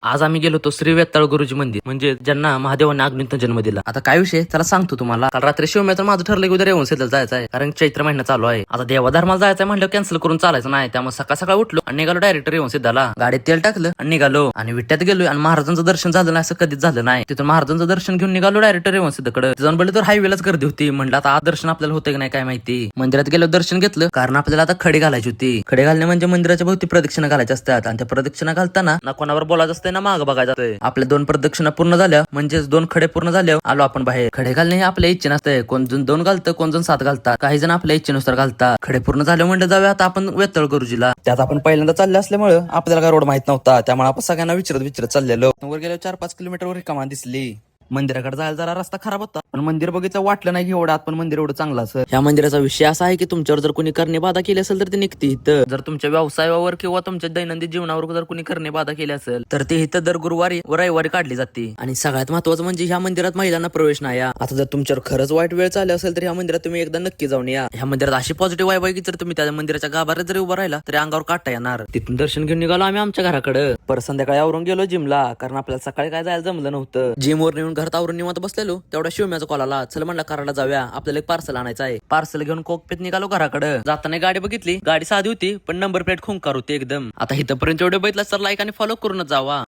आज आम्ही गेलो होतो श्री वेताळ गुरुजी मंदिर, म्हणजे ज्यांना महादेवाने अग्नीत जन्म दिला. आता काय विषय त्याला सांगतो तुम्हाला. काल रात्री शिवम्याचं माझं ठरलं की उद्या रेवण सेटल जायचं आहे, कारण चैत्र महिना चालू आहे. आता देवाधर्माला जायचं म्हणलं कॅन्सल करून चालायचं नाही, त्यामुळे सकाळ सकाळ उठलो आणि निघालो डायरेक्ट रेवण सिद्धाला. गाडीत तेल टाकलं आणि निघालो आणि विट्यात गेलो आणि महाराजांचं दर्शन झालं नाही असं कधीच झालं नाही. तिथून महाराजांचं दर्शन घेऊन निघालो डायरेक्ट रेवण सिद्धकडे. जाऊन बोलले तर हायवेलाच गर्दी होती. म्हणलं आता आज दर्शन आपल्याला होतं की नाही काय माहिती. मंदिरात गेलो, दर्शन घेतलं, कारण आपल्याला आता खडी घालायची होती. खडे घालणे म्हणजे मंदिराच्या भोवती प्रदक्षिणा घालायच्या असतात आणि त्या प्रदक्षिणा घालताना ना कोणावर बोलायचं असतं ना मागं बघायचं असतंय. आपल्या 2 प्रदक्षिणा पूर्ण झाल्या, म्हणजेच 2 खडे पूर्ण झाले, आलो आपण बाहेर. खडे घालणे हे आपल्या इच्छे नसते. कोण जण 2 घालतं, कोण जण 7 घालतात, काही जण आपल्या इच्छेनुसार घालतात. खडे पूर्ण झाले म्हणलं जाऊया आता आपण वेताळ गुरुजीला. त्यात आपण पहिल्यांदा चालले असल्यामुळे आपल्याला काय रोड माहित नव्हता, त्यामुळे आपण सगळ्यांना विचारत चाललेलो. वर गेलो 4-5 किलोमीटर वर रिकामा दिसली. मंदिराकडे जायला जरा रस्ता खराब होता, पण मंदिर बघितलं वाटलं नाही की एवढं आत पण मंदिर एवढं चांगलं असं. ह्या मंदिराचा विषय असा आहे की तुमच्यावर जर कोणी करणे बाधा केली असेल तर ते निघते इथं. जर तुमच्या व्यवसायावर किंवा तुमच्या दैनंदिन जीवनावर जर कोणी करणे बाधा केली असेल तर ते इथं दर गुरुवारी व रविवारी काढली जाते. आणि सगळ्यात महत्वाचं म्हणजे ह्या मंदिरात महिलांना प्रवेश नाही. आता जर तुमच्यावर खरंच वाईट वेळ चालली असेल तर ह्या मंदिरात तुम्ही एकदा नक्की जाऊन या. ह्या मंदिरात अशी पॉझिटिव्ह वाईब आहे की जर तुम्ही त्या मंदिराच्या गाभाऱ्यात जरी उभा राहिला तरी अंगावर काढता येणार. तिथून दर्शन घेऊन निघालो आम्ही आमच्या घराकडे. परत संध्याकाळी आवरून गेलो जिमला, कारण आपल्याला सकाळी काय जायला जमलं नव्हतं. जिमवर नेऊन घरात आवरून निवांत बसलेलो, तेवढा शिवम्याचा कॉल आला. चल म्हणलं करायला जाऊया, आपल्याला एक पार्सल आणायचं आहे. पार्सल घेऊन कोकपेत निघालो घराकडे. जाताना गाडी बघितली, गाडी साधी होती पण नंबर प्लेट खुंकार होती एकदम. आता इथपर्यंत एवढे बघितलं तर लाईक आणि फॉलो करूनच जावा.